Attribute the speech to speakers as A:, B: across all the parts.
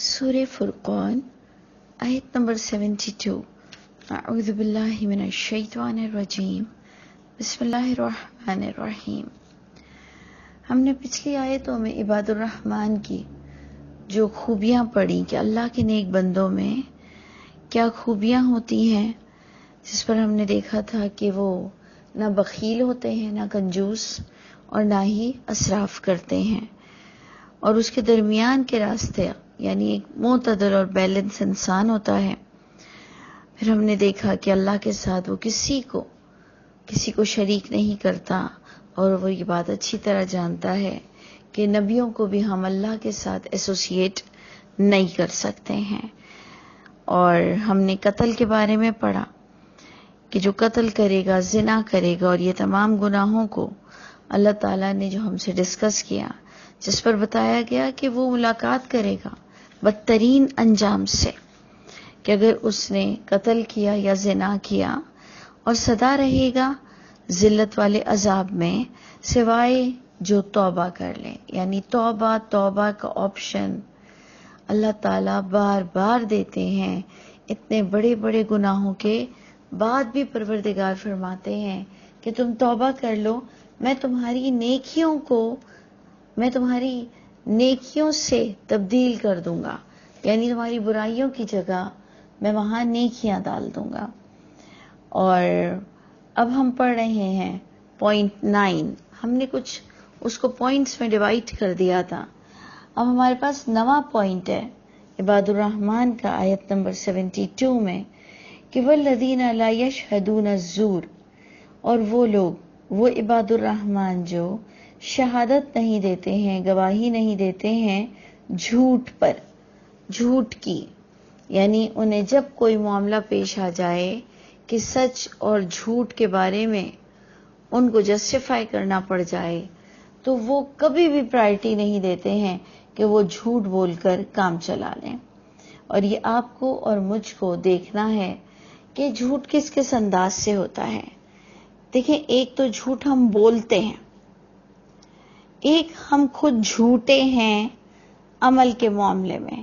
A: سورہ فرقان آیت نمبر 72. اعوذ باللہ من الشیطان الرجیم. بسم اللہ الرحمن الرحیم. ہم نے پچھلی آیتوں میں عباد الرحمن کی جو خوبیاں پڑھی کہ اللہ کے نیک بندوں میں کیا خوبیاں ہوتی ہیں، جس پر ہم نے دیکھا تھا کہ وہ نہ بخیل ہوتے ہیں، نہ کنجوس، اور نہ ہی اسراف کرتے ہیں، اور اس کے درمیان کے راستے یعنی ایک معتدل اور بیلنس انسان ہوتا ہے. پھر ہم نے دیکھا کہ اللہ کے ساتھ وہ کسی کو شریک نہیں کرتا، اور وہ یہ بات اچھی طرح جانتا ہے کہ نبیوں کو بھی ہم اللہ کے ساتھ ایسوسیٹ نہیں کر سکتے ہیں. اور ہم نے قتل کے بارے میں پڑھا کہ جو قتل کرے گا، زنا کرے گا، اور یہ تمام گناہوں کو اللہ تعالیٰ نے جو ہم سے ڈسکس کیا، جس پر بتایا گیا کہ وہ ملاقات کرے گا بدترین انجام سے، کہ اگر اس نے قتل کیا یا زنا کیا، اور سدا رہے گا ذلت والے عذاب میں، سوائے جو توبہ کر لے. یعنی توبہ کا آپشن اللہ تعالیٰ بار بار دیتے ہیں. اتنے بڑے بڑے گناہوں کے بعد بھی پروردگار فرماتے ہیں کہ تم توبہ کر لو، میں تمہاری نیکیوں سے تبدیل کر دوں گا. یعنی تمہاری برائیوں کی جگہ میں وہاں نیکیاں ڈال دوں گا. اور اب ہم پڑھ رہے ہیں پوائنٹ 9. ہم نے کچھ اس کو پوائنٹس میں ڈیوائڈ کر دیا تھا. اب ہمارے پاس نواں پوائنٹ ہے عباد الرحمن کا آیت نمبر 72 میں کہ والذین لا یشہدون الزور، اور وہ لوگ، وہ عباد الرحمن جو شہادت نہیں دیتے ہیں، گواہی نہیں دیتے ہیں جھوٹ پر، جھوٹ کی. یعنی انہیں جب کوئی معاملہ پیش آ جائے کہ سچ اور جھوٹ کے بارے میں ان کو جسٹیفائی کرنا پڑ جائے، تو وہ کبھی بھی پرائرٹی نہیں دیتے ہیں کہ وہ جھوٹ بول کر کام چلا لیں. اور یہ آپ کو اور مجھ کو دیکھنا ہے کہ جھوٹ کس کس انداز سے ہوتا ہے. دیکھیں، ایک تو جھوٹ ہم بولتے ہیں، ایک ہم خود جھوٹے ہیں عمل کے معاملے میں،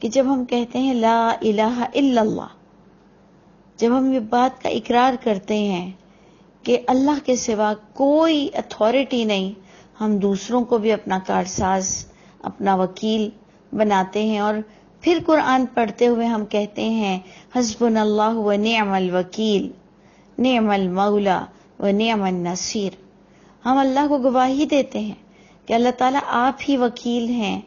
A: کہ جب ہم کہتے ہیں لا الہ الا اللہ، جب ہم یہ بات کا اقرار کرتے ہیں کہ اللہ کے سوا کوئی اتھارٹی نہیں، ہم دوسروں کو بھی اپنا کارساز، اپنا وکیل بناتے ہیں. اور پھر قرآن پڑھتے ہوئے ہم کہتے ہیں حسبنا اللہ و نعم الوکیل، نعم المولا و نعم النصیر. ہم اللہ کو گواہی دیتے ہیں کہ اللہ تعالیٰ آپ ہی وکیل ہیں،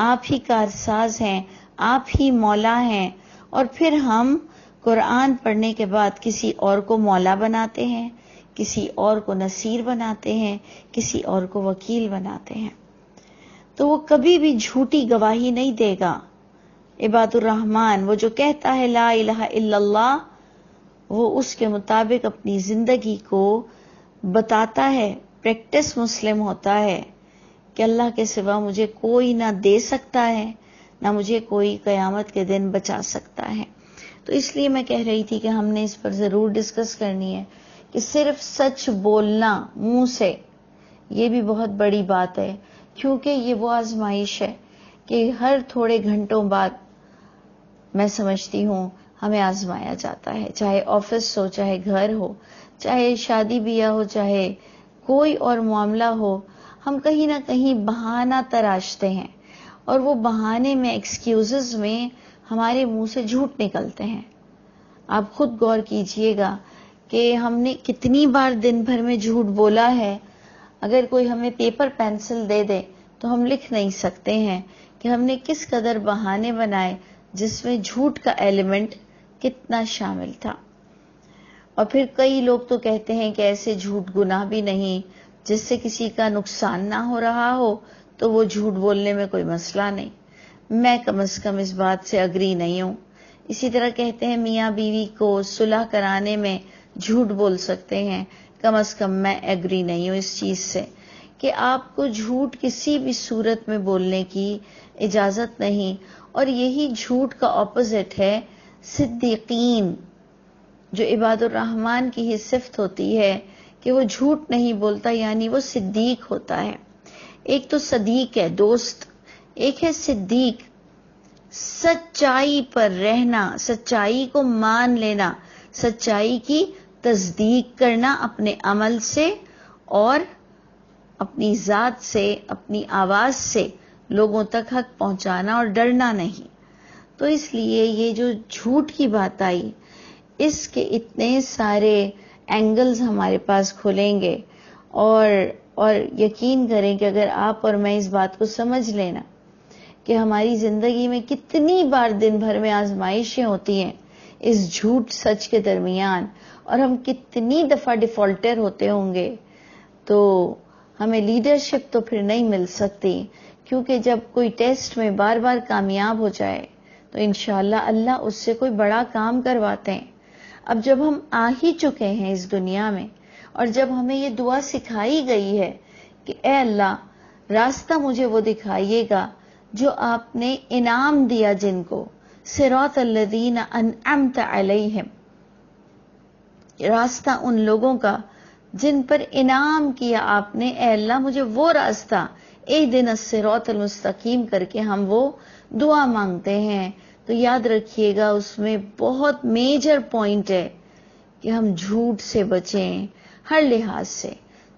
A: آپ ہی کارساز ہیں، آپ ہی مولا ہیں. اور پھر ہم قرآن پڑھنے کے بعد کسی اور کو مولا بناتے ہیں، کسی اور کو نصیر بناتے ہیں، کسی اور کو وکیل بناتے ہیں. تو وہ کبھی بھی جھوٹی گواہی نہیں دے گا. عباد الرحمن، وہ جو کہتا ہے لا الہ الا اللہ، وہ اس کے مطابق اپنی زندگی کو بتاتا ہے، پریکٹس مسلم ہوتا ہے کہ اللہ کے سوا مجھے کوئی نہ دے سکتا ہے، نہ مجھے کوئی قیامت کے دن بچا سکتا ہے. تو اس لیے میں کہہ رہی تھی کہ ہم نے اس پر ضرور ڈسکس کرنی ہے کہ صرف سچ بولنا منہ سے، یہ بھی بہت بڑی بات ہے. کیونکہ یہ وہ آزمائش ہے کہ ہر تھوڑے گھنٹوں بعد میں سمجھتی ہوں ہمیں آزمایا جاتا ہے، چاہے آفس ہو، چاہے گھر ہو، چاہے شادی بیاہ ہو، چاہے کوئی اور معاملہ ہو. ہم کہیں نہ کہیں بہانہ تراشتے ہیں، اور وہ بہانے میں، ایکسکیوزز میں ہمارے منہ سے جھوٹ نکلتے ہیں. آپ خود غور کیجئے گا کہ ہم نے کتنی بار دن بھر میں جھوٹ بولا ہے. اگر کوئی ہمیں پیپر پینسل دے دے تو ہم لکھ نہیں سکتے ہیں کہ ہم نے کس قدر بہانے بنائے جس میں جھوٹ کا ایلیمنٹ کتنا شامل تھا. اور پھر کئی لوگ تو کہتے ہیں کہ ایسے جھوٹ گناہ بھی نہیں جس سے کسی کا نقصان نہ ہو رہا ہو، تو وہ جھوٹ بولنے میں کوئی مسئلہ نہیں. میں کم از کم اس بات سے اگری نہیں ہوں. اسی طرح کہتے ہیں میاں بیوی کو صلح کرانے میں جھوٹ بول سکتے ہیں. کم از کم میں اگری نہیں ہوں اس چیز سے کہ آپ کو جھوٹ کسی بھی صورت میں بولنے کی اجازت نہیں. اور یہی جھوٹ کا اپوزٹ ہے صدیقین، جو عباد الرحمن کی ہی صفت ہوتی ہے کہ وہ جھوٹ نہیں بولتا، یعنی وہ صدیق ہوتا ہے. ایک تو صدیق ہے، دوست، ایک ہے صدیق. سچائی پر رہنا، سچائی کو مان لینا، سچائی کی تصدیق کرنا اپنے عمل سے اور اپنی ذات سے، اپنی آواز سے لوگوں تک حق پہنچانا اور ڈرنا نہیں۔ تو اس لیے یہ جو جھوٹ کی بات آئی، اس کے اتنے سارے اینگلز ہمارے پاس کھلیں گے، اور یقین کریں کہ اگر آپ اور میں اس بات کو سمجھ لینا کہ ہماری زندگی میں کتنی بار دن بھر میں آزمائشیں ہوتی ہیں اس جھوٹ سچ کے درمیان، اور ہم کتنی دفعہ ڈیفالٹر ہوتے ہوں گے، تو ہمیں لیڈرشپ تو پھر نہیں مل سکتی، کیونکہ جب کوئی ٹیسٹ میں بار بار کامیاب ہو جائے تو انشاءاللہ اللہ اس سے کوئی بڑا کام کرواتے ہیں۔ اب جب ہم آ ہی چکے ہیں اس دنیا میں، اور جب ہمیں یہ دعا سکھائی گئی ہے کہ اے اللہ راستہ مجھے وہ دکھائیے گا جو آپ نے انعام دیا جن کو، صراط الذین انعمت علیہم، راستہ ان لوگوں کا جن پر انعام کیا آپ نے، اے اللہ مجھے وہ راستہ اہدنا الصراط المستقیم کر کے ہم وہ دعا مانگتے ہیں۔ تو یاد رکھیے گا اس میں بہت میجر پوائنٹ ہے کہ ہم جھوٹ سے بچیں ہر لحاظ سے۔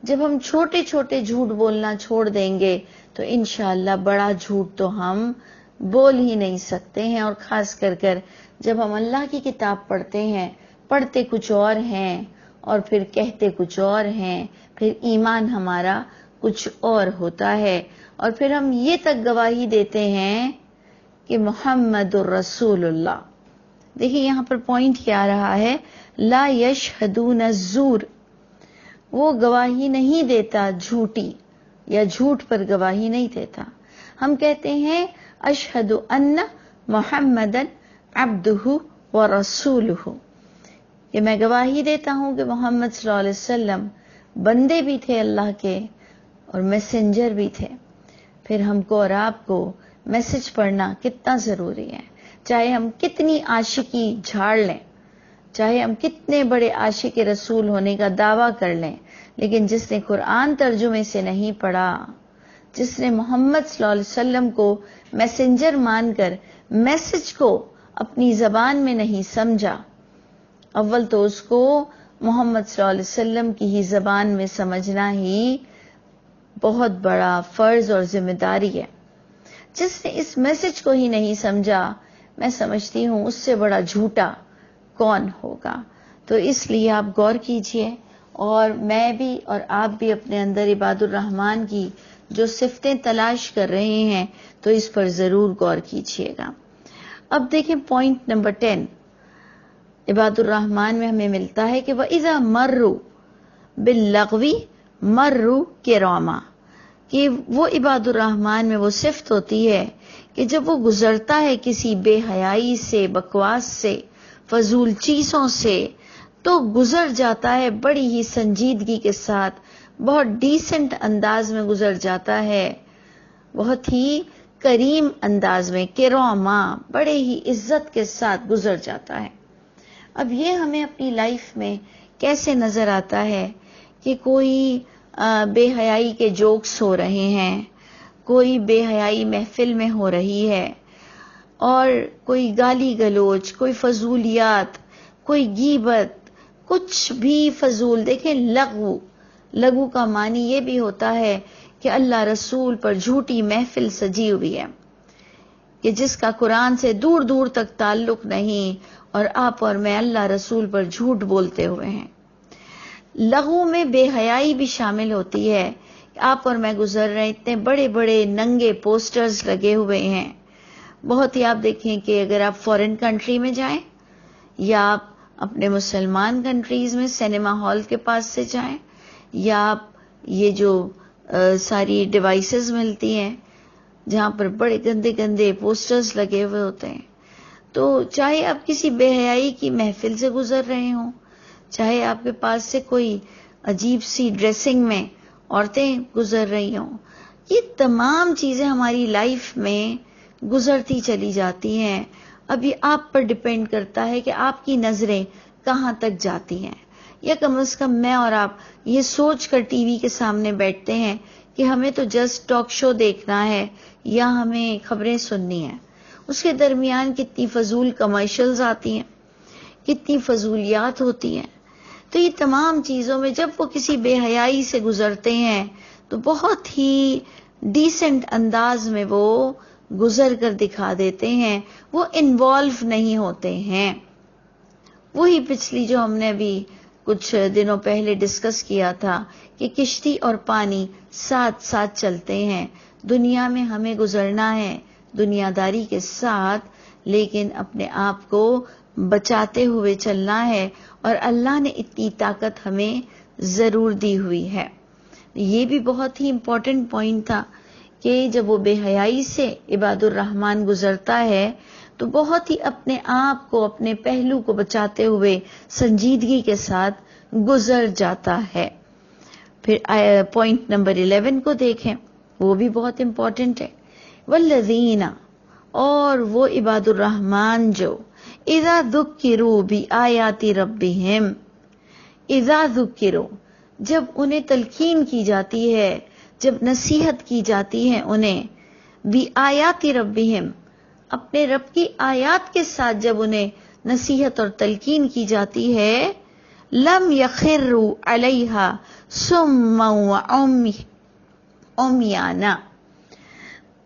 A: جب ہم چھوٹے چھوٹے جھوٹ بولنا چھوڑ دیں گے تو انشاءاللہ بڑا جھوٹ تو ہم بول ہی نہیں سکتے ہیں، اور خاص کر جب ہم اللہ کی کتاب پڑھتے ہیں، پڑھتے کچھ اور ہیں اور پھر کہتے کچھ اور ہیں، پھر ایمان ہمارا کچھ اور ہوتا ہے، اور پھر ہم یہ تک گواہی دیتے ہیں کہ محمد الرسول اللہ۔ دیکھیں یہاں پر پوائنٹ کیا رہا ہے، لا یشہدون الزور، وہ گواہی نہیں دیتا جھوٹی، یا جھوٹ پر گواہی نہیں دیتا۔ ہم کہتے ہیں اشہد ان محمدن عبدہ ورسولہ، کہ میں گواہی دیتا ہوں کہ محمد صلی اللہ علیہ وسلم بندے بھی تھے اللہ کے اور میسنجر بھی تھے۔ پھر ہم کو اور آپ کو میسج پڑھنا کتنا ضروری ہے، چاہے ہم کتنی عاشقی جھاڑ لیں، چاہے ہم کتنے بڑے عاشق رسول ہونے کا دعویٰ کر لیں، لیکن جس نے قرآن ترجمے سے نہیں پڑھا، جس نے محمد صلی اللہ علیہ وسلم کو میسنجر مان کر میسج کو اپنی زبان میں نہیں سمجھا، اول تو اس کو محمد صلی اللہ علیہ وسلم کی ہی زبان میں سمجھنا ہی بہت بڑا فرض اور ذمہ داری ہے۔ جس نے اس میسج کو ہی نہیں سمجھا، میں سمجھتی ہوں اس سے بڑا جھوٹا کون ہوگا۔ تو اس لیے آپ غور کیجئے، اور میں بھی اور آپ بھی اپنے اندر عباد الرحمن کی جو صفتیں تلاش کر رہے ہیں تو اس پر ضرور غور کیجئے گا۔ اب دیکھیں پوائنٹ نمبر 10 عباد الرحمن میں ہمیں ملتا ہے کہ وَإِذَا مَرُّوا بِاللَّغْوِ مَرُّوا كِرَامًا، کہ وہ عباد الرحمن میں وہ صفت ہوتی ہے کہ جب وہ گزرتا ہے کسی بے حیائی سے، بکواس سے، فضول چیزوں سے، تو گزر جاتا ہے بڑی ہی سنجیدگی کے ساتھ، بہت ڈیسنٹ انداز میں گزر جاتا ہے، بہت ہی کریم انداز میں، کرامہ، بڑے ہی عزت کے ساتھ گزر جاتا ہے۔ اب یہ ہمیں اپنی لائف میں کیسے نظر آتا ہے کہ کوئی بے حیائی کے جوکس ہو رہے ہیں، کوئی بے حیائی محفل میں ہو رہی ہے، اور کوئی گالی گلوچ، کوئی فضولیات، کوئی غیبت، کچھ بھی فضول۔ دیکھیں لغو کا معنی یہ بھی ہوتا ہے کہ اللہ رسول پر جھوٹی محفل سجی ہوئی ہے، کہ جس کا قرآن سے دور دور تک تعلق نہیں، اور آپ اور میں اللہ رسول پر جھوٹ بولتے ہوئے ہیں۔ لغو میں بے حیائی بھی شامل ہوتی ہے، آپ اور میں گزر رہے ہیں، اتنے بڑے بڑے ننگے پوسٹرز لگے ہوئے ہیں۔ بہت ہی آپ دیکھیں کہ اگر آپ فورن کنٹری میں جائیں یا آپ اپنے مسلمان کنٹریز میں سینما ہال کے پاس سے جائیں، یا آپ یہ جو ساری ڈیوائسز ملتی ہیں جہاں پر بڑے گندے گندے پوسٹرز لگے ہوئے ہوتے ہیں، تو چاہے آپ کسی بے حیائی کی محفل سے گزر رہے ہوں، چاہے آپ کے پاس سے کوئی عجیب سی ڈریسنگ میں عورتیں گزر رہی ہوں، یہ تمام چیزیں ہماری لائف میں گزرتی چلی جاتی ہیں۔ اب یہ آپ پر ڈیپینڈ کرتا ہے کہ آپ کی نظریں کہاں تک جاتی ہیں، یا کم از کم میں اور آپ یہ سوچ کر ٹی وی کے سامنے بیٹھتے ہیں کہ ہمیں تو جسٹ ٹاک شو دیکھنا ہے یا ہمیں خبریں سننی ہیں۔ اس کے درمیان کتنی فضول کمرشلز آتی ہیں، کتنی فضولیات ہوتی ہیں. تو یہ تمام چیزوں میں جب وہ کسی بے حیائی سے گزرتے ہیں تو بہت ہی ڈیسنٹ انداز میں وہ گزر کر دکھا دیتے ہیں، وہ انوالو نہیں ہوتے ہیں. وہی پچھلی جو ہم نے ابھی کچھ دنوں پہلے ڈسکس کیا تھا کہ کشتی اور پانی ساتھ ساتھ چلتے ہیں. دنیا میں ہمیں گزرنا ہے دنیا داری کے ساتھ، لیکن اپنے آپ کو بچاتے ہوئے چلنا ہے، اور اللہ نے اتنی طاقت ہمیں ضرور دی ہوئی ہے. یہ بھی بہت ہی امپورٹنٹ پوائنٹ تھا کہ جب وہ بے حیائی سے عباد الرحمن گزرتا ہے تو بہت ہی اپنے آپ کو، اپنے پہلو کو بچاتے ہوئے سنجیدگی کے ساتھ گزر جاتا ہے. پھر پوائنٹ نمبر 11 کو دیکھیں، وہ بھی بہت امپورٹنٹ ہے. والذین، اور وہ عباد الرحمن جو اذا ذکروا بآیات ربہم، اذا ذکروا، جب انہیں تلقین کی جاتی ہے، جب نصیحت کی جاتی ہے انہیں، بآیات ربہم، اپنے رب کی آیات کے ساتھ جب انہیں نصیحت اور تلقین کی جاتی ہے، لم یخروا علیہا صما وعمیانا،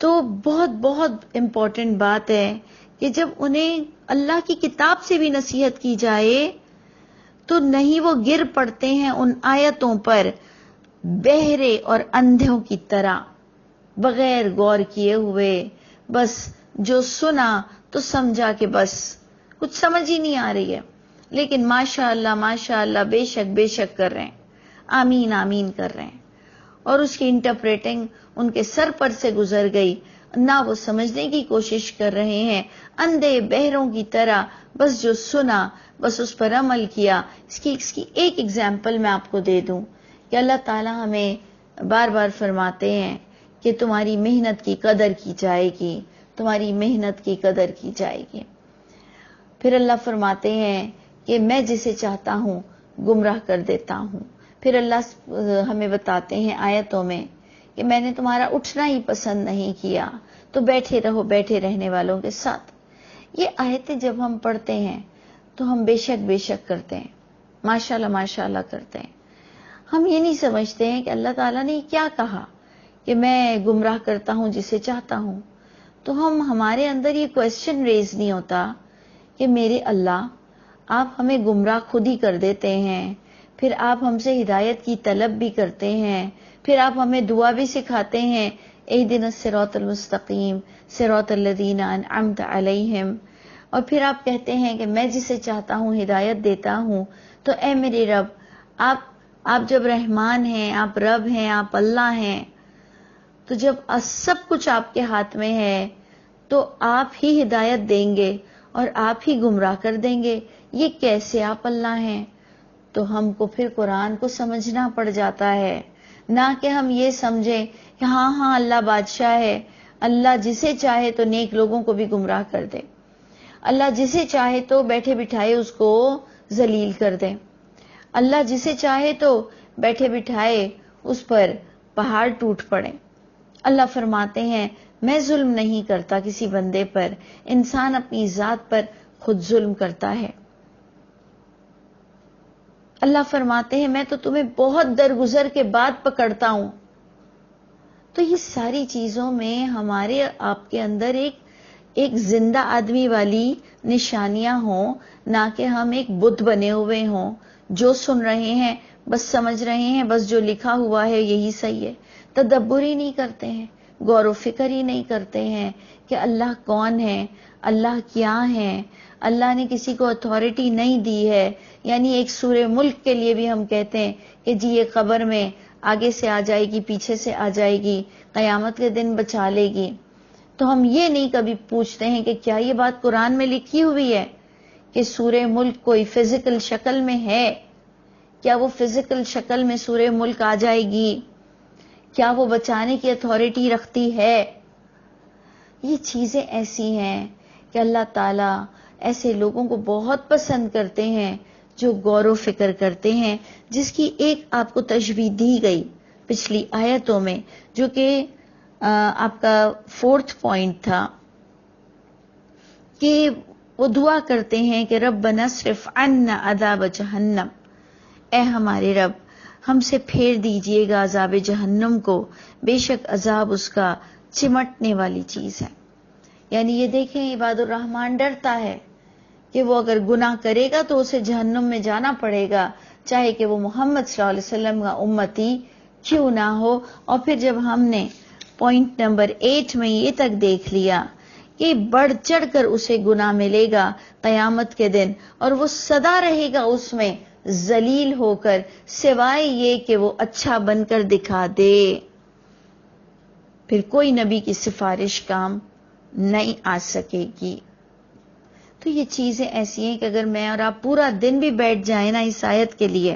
A: تو بہت بہت امپورٹنٹ بات ہے کہ جب انہیں اللہ کی کتاب سے بھی نصیحت کی جائے تو نہیں وہ گر پڑتے ہیں ان آیتوں پر بہرے اور اندھوں کی طرح، بغیر غور کیے ہوئے، بس جو سنا تو سمجھا کہ بس کچھ سمجھ ہی نہیں آ رہی ہے، لیکن ماشاء اللہ بے شک کر رہے ہیں، آمین آمین کر رہے ہیں، اور اس کی انٹرپریٹنگ ان کے سر پر سے گزر گئی، نہ وہ سمجھنے کی کوشش کر رہے ہیں، اندھے بہروں کی طرح بس جو سنا بس اس پر عمل کیا. اس کی ایک ایگزامپل میں آپ کو دے دوں کہ اللہ تعالی ہمیں بار بار فرماتے ہیں کہ تمہاری محنت کی قدر کی جائے گی، تمہاری محنت کی قدر کی جائے گی. پھر اللہ فرماتے ہیں کہ میں جسے چاہتا ہوں گمراہ کر دیتا ہوں. پھر اللہ ہمیں بتاتے ہیں آیتوں میں کہ میں نے تمہارا اٹھنا ہی پسند نہیں کیا، تو بیٹھے رہو بیٹھے رہنے والوں کے ساتھ. یہ آیتیں جب ہم پڑھتے ہیں تو ہم بے شک کرتے ہیں، ماشاءاللہ کرتے ہیں. ہم یہ نہیں سمجھتے ہیں کہ اللہ تعالیٰ نے کیا کہا کہ میں گمراہ کرتا ہوں جسے چاہتا ہوں. تو ہمارے اندر یہ کویسچن ریز نہیں ہوتا کہ میرے اللہ، آپ ہمیں گمراہ خود ہی کر دیتے ہیں، پھر آپ ہم سے ہدایت کی طلب بھی کرتے ہیں، پھر آپ ہمیں دعا بھی سکھاتے ہیں، اہدنا الصراط المستقیم صراط الذین انعمت علیہم، اور پھر آپ کہتے ہیں کہ میں جسے چاہتا ہوں ہدایت دیتا ہوں. تو اے میرے رب، آپ جب رحمان ہیں، آپ رب ہیں، آپ اللہ ہیں، تو جب سب کچھ آپ کے ہاتھ میں ہے تو آپ ہی ہدایت دیں گے اور آپ ہی گمراہ کر دیں گے. یہ کیسے آپ اللہ ہیں؟ تو ہم کو پھر قرآن کو سمجھنا پڑ جاتا ہے، نہ کہ ہم یہ سمجھیں کہ ہاں اللہ بادشاہ ہے، اللہ جسے چاہے تو نیک لوگوں کو بھی گمراہ کر دے، اللہ جسے چاہے تو بیٹھے بٹھائے اس کو ذلیل کر دے، اللہ جسے چاہے تو بیٹھے بٹھائے اس پر پہاڑ ٹوٹ پڑے. اللہ فرماتے ہیں میں ظلم نہیں کرتا کسی بندے پر، انسان اپنی ذات پر خود ظلم کرتا ہے. اللہ فرماتے ہیں میں تو تمہیں بہت درگزر کے بعد پکڑتا ہوں. تو یہ ساری چیزوں میں ہمارے آپ کے اندر ایک زندہ آدمی والی نشانیاں ہوں، نہ کہ ہم ایک بت بنے ہوئے ہوں، جو سن رہے ہیں بس سمجھ رہے ہیں، بس جو لکھا ہوا ہے یہی صحیح ہے. تدبر ہی نہیں کرتے ہیں، غور و فکر ہی نہیں کرتے ہیں کہ اللہ کون ہے، اللہ کیا ہے. اللہ نے کسی کو اتھارٹی نہیں دی ہے. یعنی ایک سورہ ملک کے لیے بھی ہم کہتے ہیں کہ جی یہ قبر میں آگے سے آ جائے گی، پیچھے سے آ جائے گی، قیامت کے دن بچا لے گی. تو ہم یہ نہیں کبھی پوچھتے ہیں کہ کیا یہ بات قرآن میں لکھی ہوئی ہے کہ سورہ ملک کوئی فزیکل شکل میں ہے؟ کیا وہ فزیکل شکل میں سورہ ملک آ جائے گی؟ کیا وہ بچانے کی اتھارٹی رکھتی ہے؟ یہ چیزیں ایسی ہیں کہ اللہ تعالیٰ ایسے لوگوں کو بہت پسند کرتے ہیں جو غور و فکر کرتے ہیں، جس کی ایک آپ کو تشبیہ دی گئی پچھلی آیتوں میں، جو کہ آپ کا 4تھ پوائنٹ تھا کہ وہ دعا کرتے ہیں کہ ربنا اصرف عنا عذاب جہنم، اے ہمارے رب ہم سے پھیر دیجئے گا عذاب جہنم کو، بے شک عذاب اس کا چمٹنے والی چیز ہے۔ یعنی یہ دیکھیں عباد الرحمن ڈرتا ہے کہ وہ اگر گناہ کرے گا تو اسے جہنم میں جانا پڑے گا، چاہے کہ وہ محمد صلی اللہ علیہ وسلم کا امتی کیوں نہ ہو۔ اور پھر جب ہم نے پوائنٹ نمبر 8 میں یہ تک دیکھ لیا کہ بڑھ چڑھ کر اسے گناہ ملے گا قیامت کے دن، اور وہ سدا رہے گا اس میں ذلیل ہو کر، سوائے یہ کہ وہ اچھا بن کر دکھا دے، پھر کوئی نبی کی سفارش کام نہیں آ سکے گی۔ تو یہ چیزیں ایسی ہیں کہ اگر میں اور آپ پورا دن بھی بیٹھ جائیں نا اس آیت کے لیے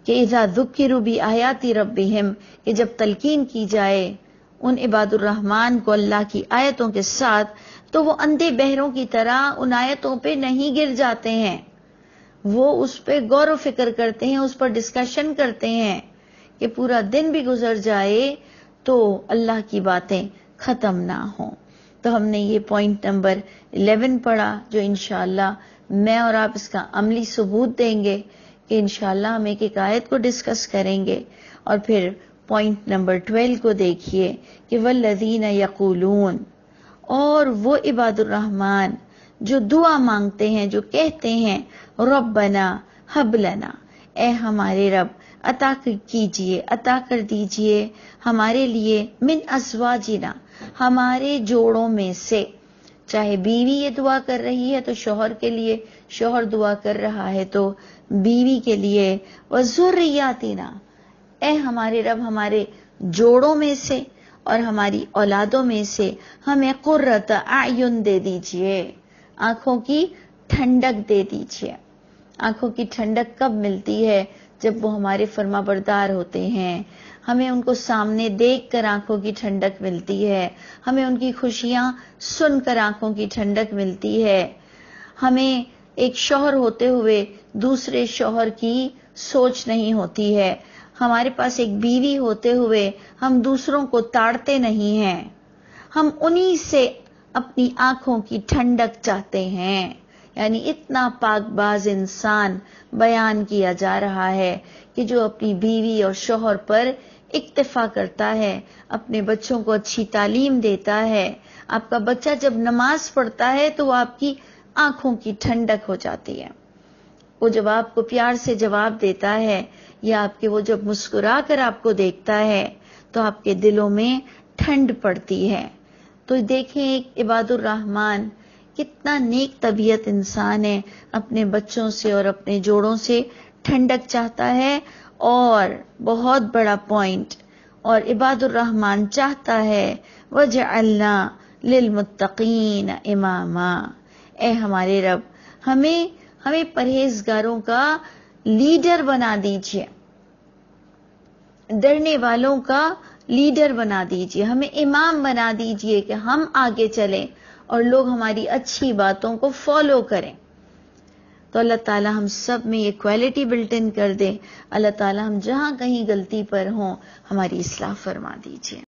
A: کہ اذا ذکروا بآیات ربہم، کہ جب تلقین کی جائے ان عباد الرحمن کو اللہ کی آیتوں کے ساتھ، تو وہ اندھے بہروں کی طرح ان آیتوں پہ نہیں گر جاتے ہیں، وہ اس پہ غور و فکر کرتے ہیں، اس پر ڈسکشن کرتے ہیں کہ پورا دن بھی گزر جائے تو اللہ کی باتیں ختم نہ ہوں۔ تو ہم نے یہ پوائنٹ نمبر 11 پڑھا، جو انشاءاللہ میں اور آپ اس کا عملی ثبوت دیں گے کہ انشاءاللہ ہم ایک ایک آیت کو ڈسکس کریں گے۔ اور پھر پوائنٹ نمبر 12 کو دیکھیے کہ والذین یقولون، اور وہ عباد الرحمن جو دعا مانگتے ہیں، جو کہتے ہیں ربنا ہب لنا، اے ہمارے رب عطا کیجئے، عطا کر دیجئے ہمارے لیے من ازواجنا، ہمارے جوڑوں میں سے، چاہے بیوی یہ دعا کر رہی ہے تو شوہر کے لیے، شوہر دعا کر رہا ہے تو بیوی کے لیے، وذریاتنا، اے ہمارے رب ہمارے جوڑوں میں سے اور ہماری اولادوں میں سے ہمیں قرۃ اعین دے دیجئے، آنکھوں کی ٹھنڈک دے دیجئے۔ آنکھوں کی ٹھنڈک کب ملتی ہے؟ جب وہ ہمارے فرما بردار ہوتے ہیں، ہمیں ان کو سامنے دیکھ کر آنکھوں کی ٹھنڈک ملتی ہے، ہمیں ان کی خوشیاں سن کر آنکھوں کی ٹھنڈک ملتی ہے، ہمیں ایک شوہر ہوتے ہوئے دوسرے شوہر کی سوچ نہیں ہوتی ہے، ہمارے پاس ایک بیوی ہوتے ہوئے ہم دوسروں کو تاڑتے نہیں ہیں، ہم انہی سے اپنی آنکھوں کی ٹھنڈک چاہتے ہیں۔ یعنی اتنا پاک باز انسان بیان کیا جا رہا ہے کہ جو اپنی بیوی اور شوہر پر اکتفا کرتا ہے، اپنے بچوں کو اچھی تعلیم دیتا ہے۔ آپ کا بچہ جب نماز پڑھتا ہے تو وہ آپ کی آنکھوں کی ٹھنڈک ہو جاتی ہے، وہ جب آپ کو پیار سے جواب دیتا ہے، یا آپ کے وہ جب مسکرا کر آپ کو دیکھتا ہے تو آپ کے دلوں میں ٹھنڈ پڑتی ہے۔ تو دیکھیں ایک عباد الرحمن کتنا نیک طبیعت انسان ہے، اپنے بچوں سے اور اپنے جوڑوں سے ٹھنڈک چاہتا ہے۔ اور بہت بڑا پوائنٹ، اور عباد الرحمن چاہتا ہے وجعلنا للمتقین اماما، اے ہمارے رب ہمیں پرہیزگاروں کا لیڈر بنا دیجئے، ڈرنے والوں کا لیڈر بنا دیجئے، ہمیں امام بنا دیجئے کہ ہم آگے چلیں اور لوگ ہماری اچھی باتوں کو فالو کریں۔ تو اللہ تعالیٰ ہم سب میں یہ کوالٹی بلٹ ان کر دے۔ اللہ تعالیٰ ہم جہاں کہیں غلطی پر ہوں ہماری اصلاح فرما دیجئے۔